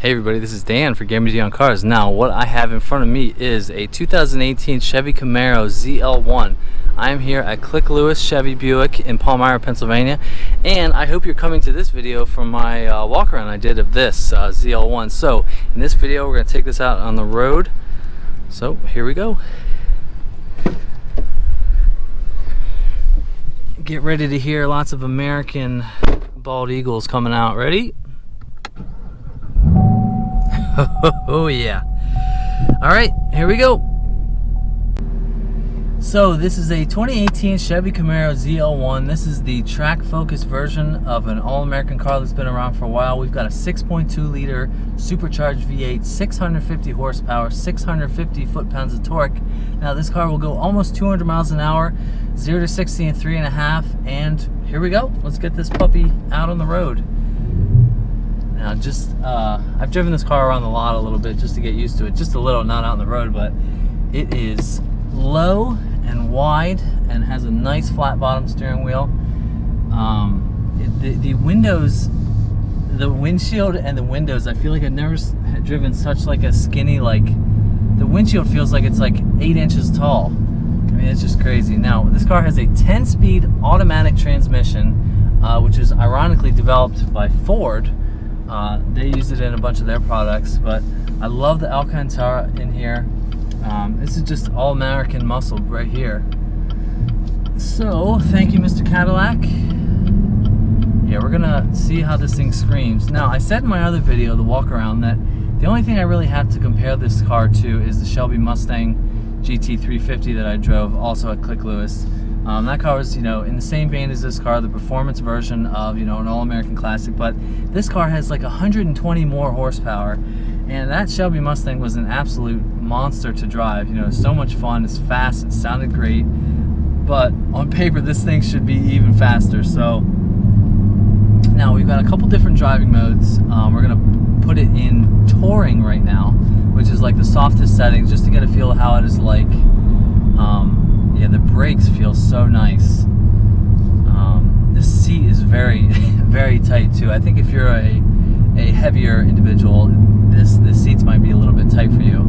Hey everybody, this is Dan for Gaming D on Cars. Now, what I have in front of me is a 2018 Chevy Camaro ZL1. I'm here at Click Lewis Chevy Buick in Palmyra, Pennsylvania, and I hope you're coming to this video from my walk around I did of this ZL1. So, in this video, we're going to take this out on the road. So, here we go. Get ready to hear lots of American bald eagles coming out. Ready? Oh yeah. Alright, here we go. So this is a 2018 Chevy Camaro ZL1. This is the track focused version of an all-American car that's been around for a while. We've got a 6.2 liter supercharged V8, 650 horsepower, 650 foot-pounds of torque. Now this car will go almost 200 miles an hour, 0 to 60 in 3.5, and here we go. Let's get this puppy out on the road. Now I've driven this car around the lot a little bit just to get used to it, just a little, not out on the road, but it is low and wide and has a nice flat bottom steering wheel. The windows, the windshield and the windows, I feel like I've never driven such like a skinny, like the windshield feels like it's like 8 inches tall. I mean, it's just crazy. Now this car has a 10-speed automatic transmission, which is ironically developed by Ford. They use it in a bunch of their products, but I love the Alcantara in here. This is just all American muscle right here. So, thank you, Mr. Cadillac. Yeah, we're gonna see how this thing screams. Now, I said in my other video, the walk around, that the only thing I really had to compare this car to is the Shelby Mustang GT350 that I drove, also at Click Lewis. That car was, in the same vein as this car, the performance version of, an all-American classic, but this car has like 120 more horsepower, and that Shelby Mustang was an absolute monster to drive. It's so much fun, it's fast, it sounded great, but on paper this thing should be even faster. So now we've got a couple different driving modes. We're gonna put it in touring right now, which is like the softest setting, just to get a feel of how it is like. Yeah, the brakes feel so nice. The seat is very, very tight too. I think if you're a heavier individual, the seats might be a little bit tight for you.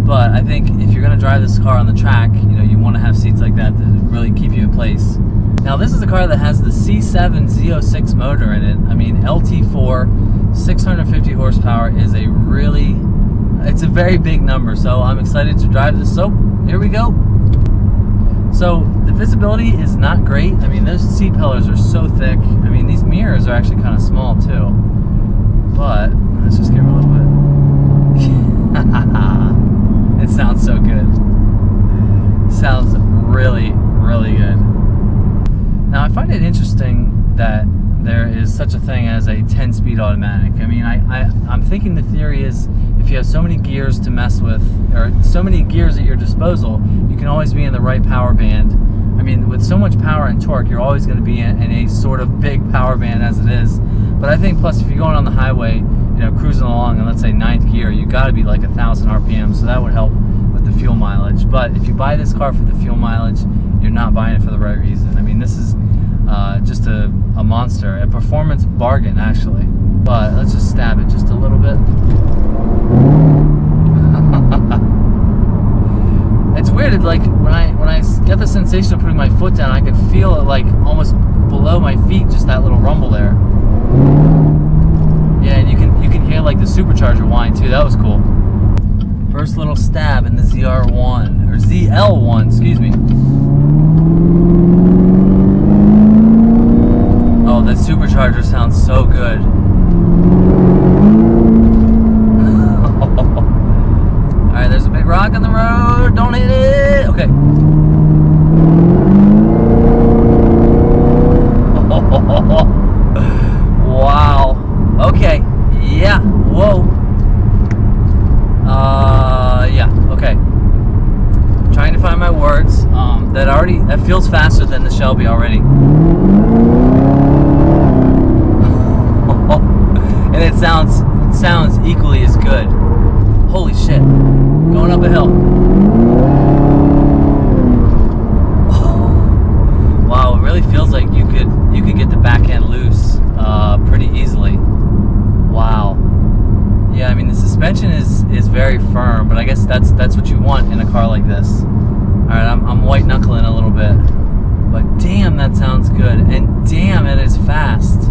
But I think if you're going to drive this car on the track, you want to have seats like that to really keep you in place. Now this is a car that has the C7 Z06 motor in it. I mean, LT4, 650 horsepower is it's a very big number. So I'm excited to drive this. So here we go. So the visibility is not great. I mean, those seat pillars are so thick. I mean, these mirrors are actually kind of small too. But let's just give it a little bit. It sounds so good. Sounds really, really good. Now I find it interesting that there is such a thing as a 10-speed automatic. I mean, I'm thinking the theory is if you have so many gears to mess with, or so many gears at your disposal, you can always be in the right power band. I mean, with so much power and torque, you're always going to be in a sort of big power band as it is. But I think, plus, if you're going on the highway, cruising along in, let's say, 9th gear, you got to be like 1,000 RPM, so that would help with the fuel mileage. But if you buy this car for the fuel mileage, you're not buying it for the right reason. I mean, this is just a monster, a performance bargain, actually. But let's just stab it just a little bit. It's weird, like when I get the sensation of putting my foot down, I can feel it like almost below my feet, just that little rumble there. Yeah, and you can hear like the supercharger whine too. That was cool. First little stab in the ZR1 or ZL1, excuse me. Oh, that supercharger sounds so good. Alright, there's a big rock on the road. Don't hit it. Okay. Wow. Okay. Yeah. Whoa. Yeah. Okay. Trying to find my words. That feels faster than the Shelby already. And it sounds equally as good. Holy shit. Going up a hill. Wow, it really feels like you could get the back end loose pretty easily. Wow. Yeah, I mean this. All right, I'm white knuckling a little bit, but damn, that sounds good, and damn, it is fast.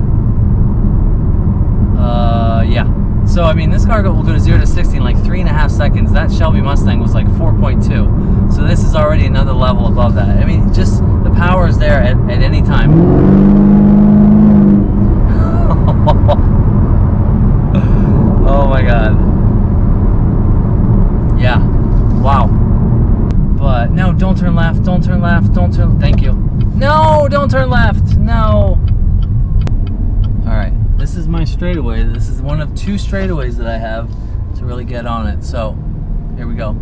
Yeah. So I mean, this car will go to 0 to 60 in like 3.5 seconds. That Shelby Mustang was like 4.2. So this is already another level above that. I mean, just the power is there at any time. Oh my God. Yeah. Wow. But no, don't turn left. Don't turn left. Don't turn. Thank you. No, don't turn left. No. All right. This is my straightaway. This is one of 2 straightaways that I have to really get on it. So, here we go.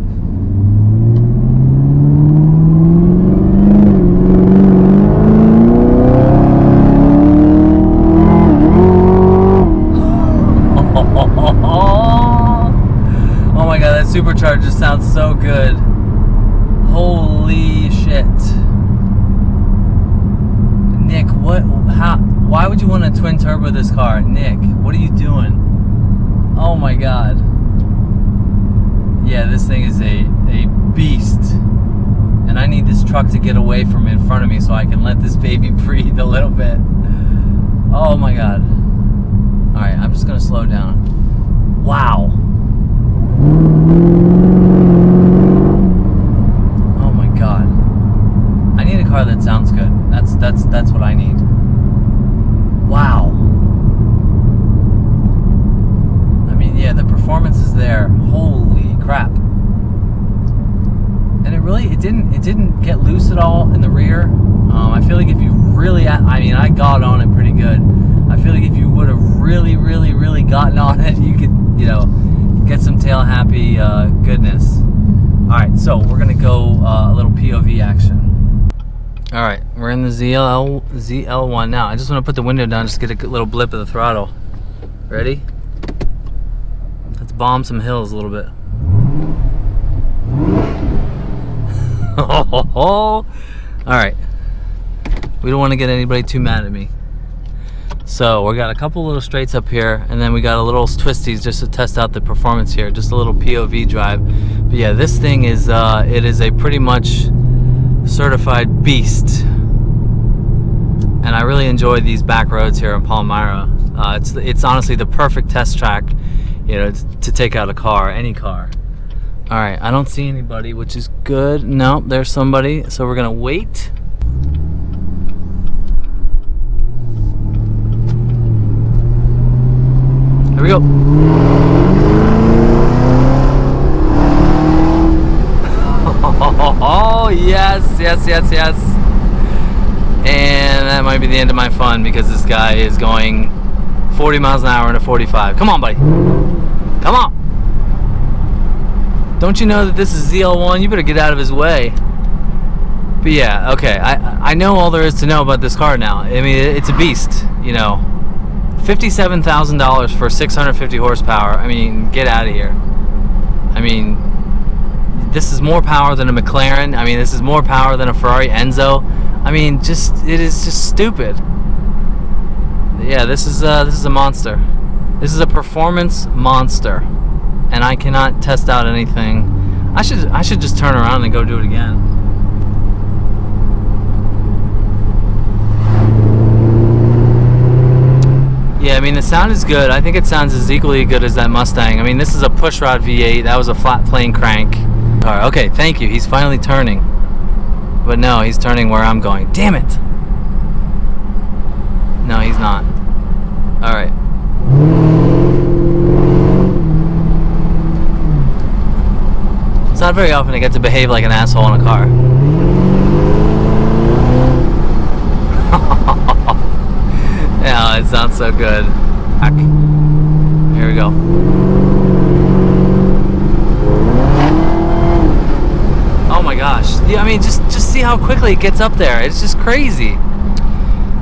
Oh my God, that Supercharged just sounds so good. Holy shit. Nick, why would you want to twin turbo this car? Nick, what are you doing? Oh my God. Yeah, this thing is a beast. And I need this truck to get away from in front of me so I can let this baby breathe a little bit. Oh my God. Alright, I'm just going to slow down. Wow. Oh my God. I need a car that sounds good. That's what I need. Wow. I mean, yeah, the performance is there. Holy crap. And it didn't get loose at all in the rear. I feel like if you really, I mean, I got on it pretty good. I feel like if you would have really gotten on it, you could, you know, get some tail happy goodness. All right, so we're gonna go a little POV action. All right, we're in the ZL1 now. I just want to put the window down, just get a little blip of the throttle. Ready? Let's bomb some hills a little bit. All right. We don't want to get anybody too mad at me. So we got a couple little straights up here, and then we got a little twisties just to test out the performance here. Just a little POV drive. But yeah, this thing is it is a pretty much certified beast, and I really enjoy these back roads here in Palmyra. It's honestly the perfect test track, you know, to take out a car, any car. All right, I don't see anybody, which is good. No, there's somebody, so we're gonna wait. Here we go. Oh, yes. And that might be the end of my fun because this guy is going 40 miles an hour into 45. Come on, buddy. Come on. Don't you know that this is ZL1? You better get out of his way. But yeah, okay. I know all there is to know about this car now. I mean, it's a beast, you know. $57,000 for 650 horsepower. I mean, get out of here. I mean, this is more power than a McLaren. I mean, this is more power than a Ferrari Enzo. I mean, it is just stupid. Yeah, this is a monster. This is a performance monster, and I cannot test out anything. I should just turn around and go do it again. Yeah, I mean, the sound is good. I think it sounds as equally good as that Mustang. I mean, this is a pushrod V8. That was a flat plane crank. All right, okay, thank you. He's finally turning. But no, he's turning where I'm going. Damn it! No, he's not. All right. It's not very often I get to behave like an asshole in a car. Yeah, it sounds so good. Heck. Here we go. Oh my gosh. Yeah, I mean, just see how quickly it gets up there. It's just crazy.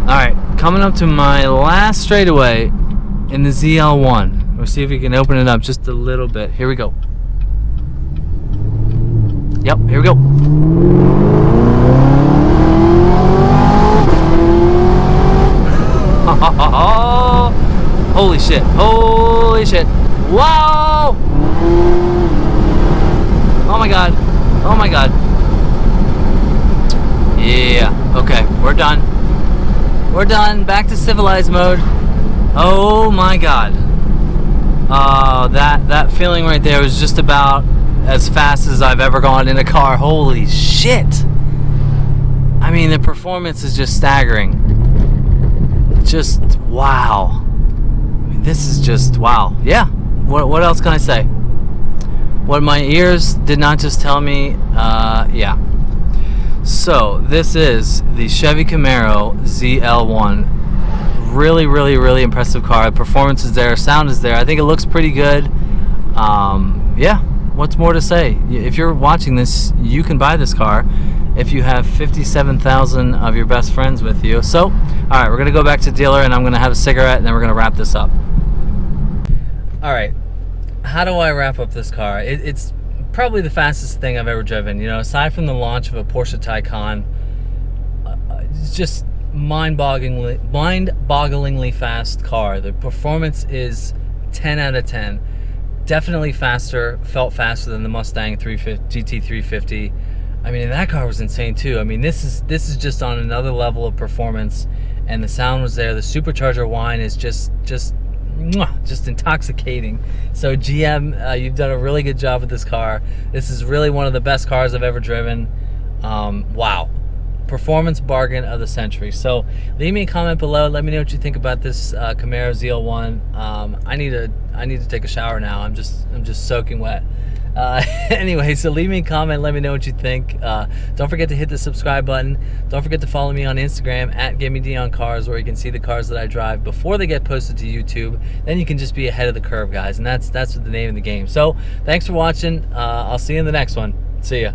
Alright, coming up to my last straightaway in the ZL1. We'll see if we can open it up just a little bit. Here we go. Yep, here we go. Holy shit. Holy shit. Whoa! Oh my god. Oh my God. Yeah, okay, we're done. We're done, back to civilized mode. Oh my God. That feeling right there was just about as fast as I've ever gone in a car. Holy shit. I mean, the performance is just staggering. Just wow. I mean, this is just wow. Yeah. What else can I say? What my ears did not just tell me. Yeah. So this is the Chevy Camaro ZL1. Really, really, really impressive car. The performance is there. Sound is there. I think it looks pretty good. Yeah. What's more to say? If you're watching this, you can buy this car if you have 57,000 of your best friends with you. So, all right, we're gonna go back to dealer, and I'm gonna have a cigarette, and then we're gonna wrap this up. All right, how do I wrap up this car? It's probably the fastest thing I've ever driven. You know, aside from the launch of a Porsche Taycan, it's just mind-bogglingly fast car. The performance is 10 out of 10. Definitely faster, felt faster than the Mustang GT350. I mean, that car was insane too. I mean, this is just on another level of performance, and the sound was there. The supercharger whine is just intoxicating. So GM, you've done a really good job with this car. This is really one of the best cars I've ever driven. Wow. Performance bargain of the century. So leave me a comment below. Let me know what you think about this Camaro ZL1. I need to take a shower now. I'm just soaking wet. Anyway, so leave me a comment. Let me know what you think. Don't forget to hit the subscribe button. Don't forget to follow me on Instagram at GiveMeDionCars, where you can see the cars that I drive before they get posted to YouTube. Then you can just be ahead of the curve, guys. And that's the name of the game. So thanks for watching. I'll see you in the next one. See ya.